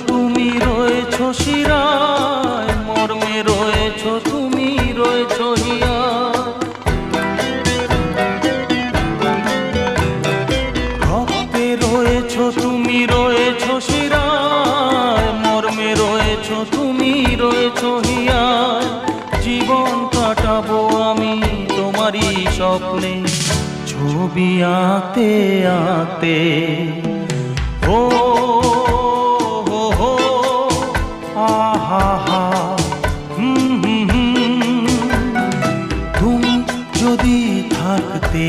তুমি রয়েছো শিরায়, মর্মে রয়েছো তুমি রয়েছো হিয়ায়। রক্তে রয়েছো তুমি রয়েছো শিরায়, মর্মে রয়েছো তুমি রয়েছো হিয়ায়। জীবন কাটাবো আমি তোমারই স্বপ্নে, ছবি আঁকতে আঁকতে। ও হো হো আহা হা, তুমি যদি থাকতে।